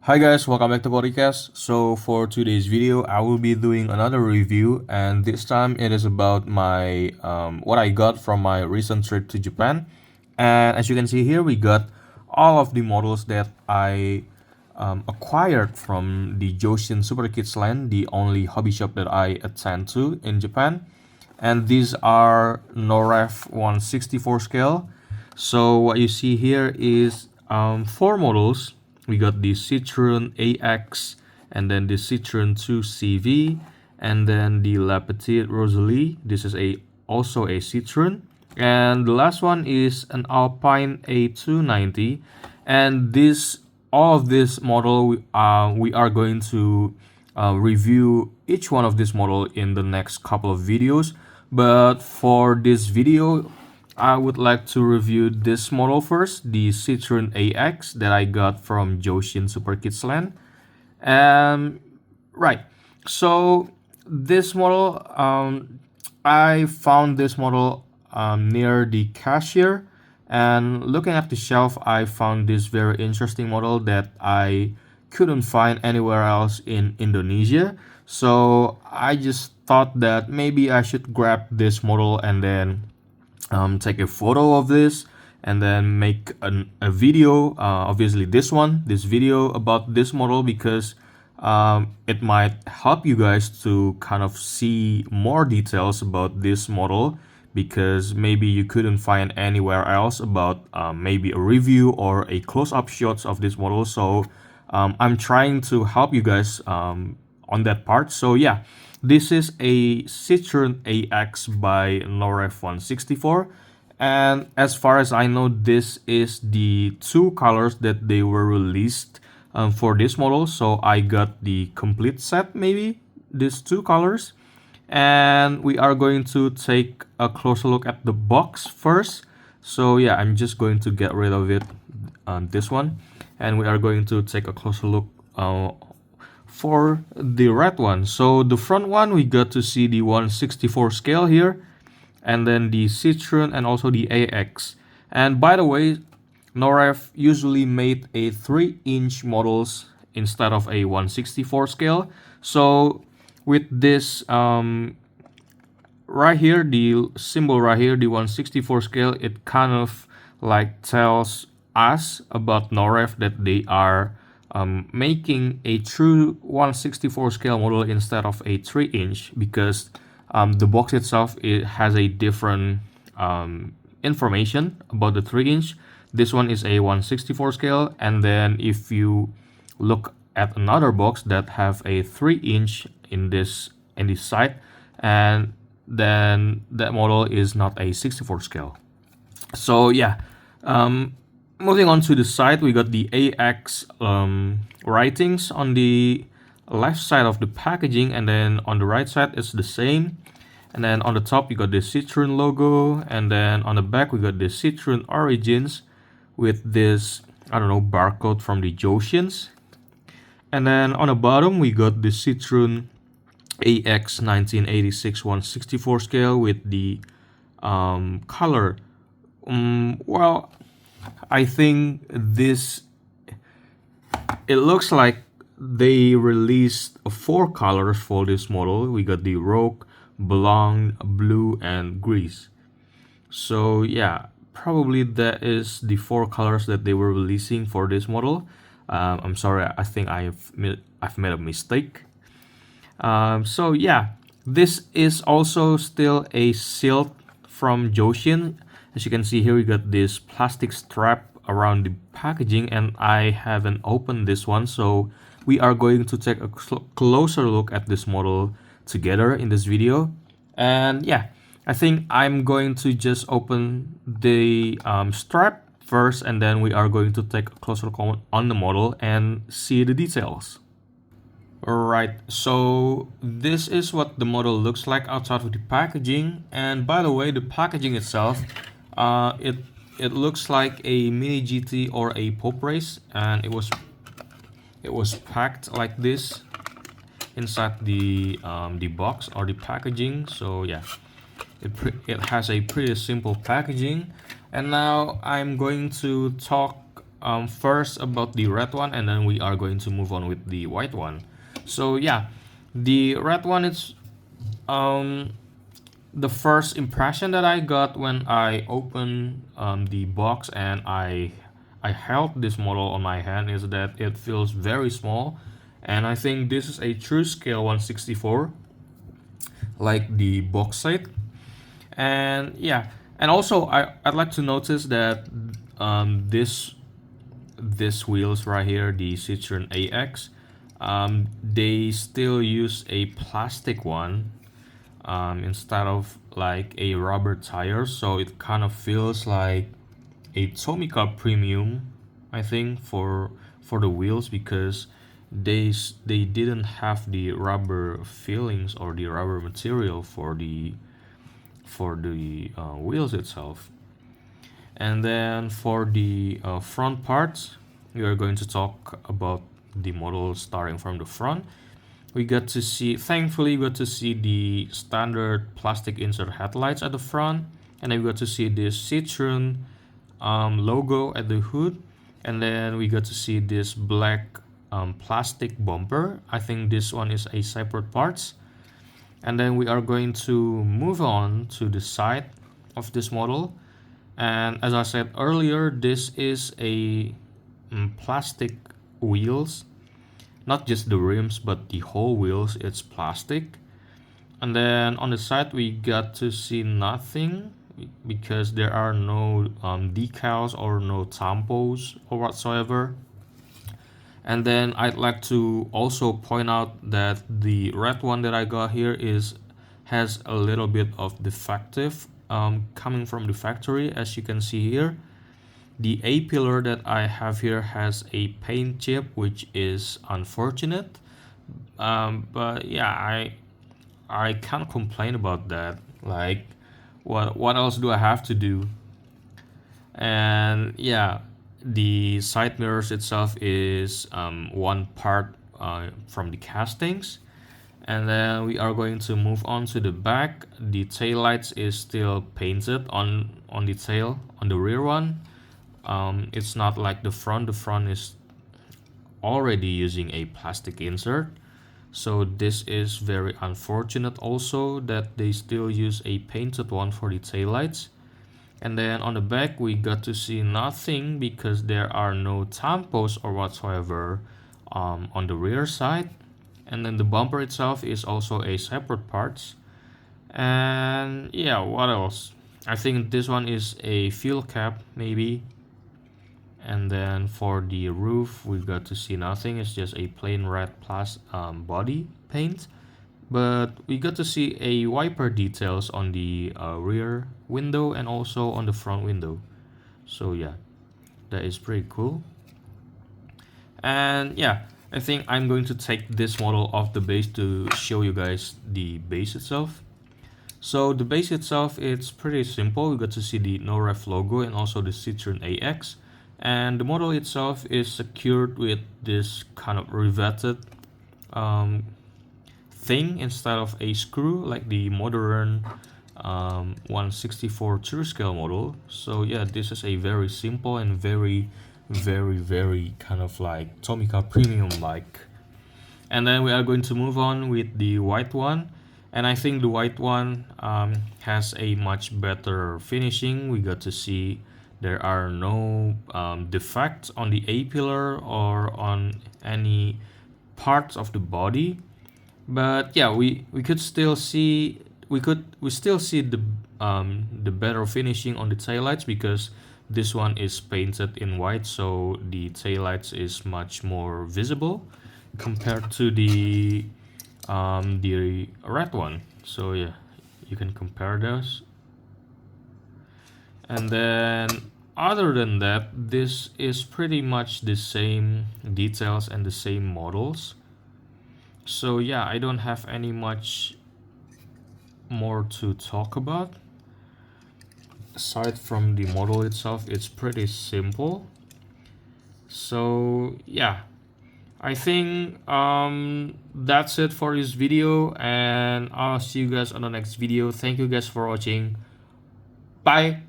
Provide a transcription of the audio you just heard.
Hi guys, welcome back to podcast. So for today's video, I will be doing another review, and this time it is about my what I got from my recent trip to Japan. And as you can see here, we got all of the models that I acquired from the Joshin Super Kids Land, the only hobby shop that I attend to in Japan. And these are NOREV 164 scale. So what you see here is four models. We got the Citroen AX, and then the Citroen 2CV, and then the La Petite Rosalie. This is also a Citroen. And the last one is an Alpine A290. And all of this model, we are going to review each one of this model in the next couple of videos. But for this video, I would like to review this model first, the Citroen AX that I got from Joshin Super Kids Land. Right, so this model, I found this model near the cashier, and looking at the shelf, I found this very interesting model that I couldn't find anywhere else in Indonesia. So I just thought that maybe I should grab this model and then take a photo of this and then make a video, obviously this video about this model, because it might help you guys to kind of see more details about this model, because maybe you couldn't find anywhere else about maybe a review or a close-up shots of this model. So I'm trying to help you guys on that part. So yeah, this is a Citroen AX by NOREV 164, and as far as I know, this is the two colors that they were released for this model. So I got the complete set, maybe these two colors, and we are going to take a closer look at the box first. So yeah, I'm just going to get rid of it on this one, and we are going to take a closer look for the red one. So the front one, we got to see the 164 scale here, and then the Citroen and also the AX. And by the way, NOREV usually made a 3-inch models instead of a 164 scale. So with this right here, the symbol right here, the 164 scale, it kind of like tells us about NOREV that they are making a true 164 scale model instead of a 3-inch, because the box itself, it has a different information about the 3-inch. This one is a 164 scale, and then if you look at another box that have a 3-inch in this side, and then that model is not a 64 scale. So yeah, moving on to the side, we got the AX writings on the left side of the packaging, and then on the right side it's the same. And then on the top you got the Citroen logo, and then on the back we got the Citroen Origins with this, I don't know, barcode from the Joshins. And then on the bottom we got the Citroen AX 1986 164 scale with the color. Well, I think it looks like they released 4 colors for this model. We got the Rouge, Blanc, Blue, and Gris. So yeah, probably that is the 4 colors that they were releasing for this model. I'm sorry, I think I've made a mistake. So yeah, this is also still a sealed from Joshin. As you can see here, we got this plastic strap around the packaging, and I haven't opened this one, so we are going to take a closer look at this model together in this video. And yeah, I think I'm going to just open the strap first, and then we are going to take a closer look on the model and see the details. Alright, so this is what the model looks like outside of the packaging. And by the way, the packaging itself, it looks like a mini GT or a pop race, and it was packed like this inside the box or the packaging. So yeah, it has a pretty simple packaging. And now I'm going to talk first about the red one, and then we are going to move on with the white one. So yeah, the red one is the first impression that I got when I opened the box and I held this model on my hand is that it feels very small, and I think this is a true scale 1/64, like the box side. And yeah, and also I'd like to notice that this wheels right here, the Citroen AX, they still use a plastic one instead of like a rubber tire, so it kind of feels like a Tomica Premium, I think, for the wheels, because they didn't have the rubber fillings or the rubber material for the wheels itself. And then for the front parts, we are going to talk about the model starting from the front. We got to see, thankfully, we got to see the standard plastic insert headlights at the front, and then we got to see this Citroen logo at the hood, and then we got to see this black plastic bumper. I think this one is a separate parts. And then we are going to move on to the side of this model, and as I said earlier, this is a plastic wheels, not just the rims but the whole wheels, it's plastic. And then on the side we got to see nothing because there are no decals or no tampos or whatsoever. And then I'd like to also point out that the red one that I got here has a little bit of defective coming from the factory. As you can see here, the A pillar that I have here has a paint chip, which is unfortunate, but yeah, I can't complain about that. Like, what else do I have to do? And yeah, the side mirrors itself is one part from the castings. And then we are going to move on to the back. The tail lights is still painted on the tail, on the rear one. It's not like the front. The front is already using a plastic insert. So this is very unfortunate also that they still use a painted one for the tail lights. And then on the back we got to see nothing because there are no tampos or whatsoever on the rear side. And then the bumper itself is also a separate parts. And yeah, what else? I think this one is a fuel cap maybe. And then for the roof we got to see nothing, it's just a plain red body paint. But we got to see a wiper details on the rear window and also on the front window. So yeah, that is pretty cool. And yeah, I think I'm going to take this model off the base to show you guys the base itself. So the base itself, it's pretty simple. We got to see the NOREV logo and also the Citroen AX. And the model itself is secured with this kind of riveted thing instead of a screw like the modern 1/64 true scale model. So yeah, this is a very simple and very kind of like Tomica Premium like. And then we are going to move on with the white one, and I think the white one has a much better finishing. We got to see there are no defects on the A pillar or on any parts of the body. But yeah, we could still see we still see the better finishing on the taillights because this one is painted in white, so the taillights is much more visible compared to the red one. So yeah, you can compare those. And then other than that, this is pretty much the same details and the same models. So yeah, I don't have any much more to talk about. Aside from the model itself, it's pretty simple. So yeah, I think that's it for this video, and I'll see you guys on the next video. Thank you guys for watching. Bye.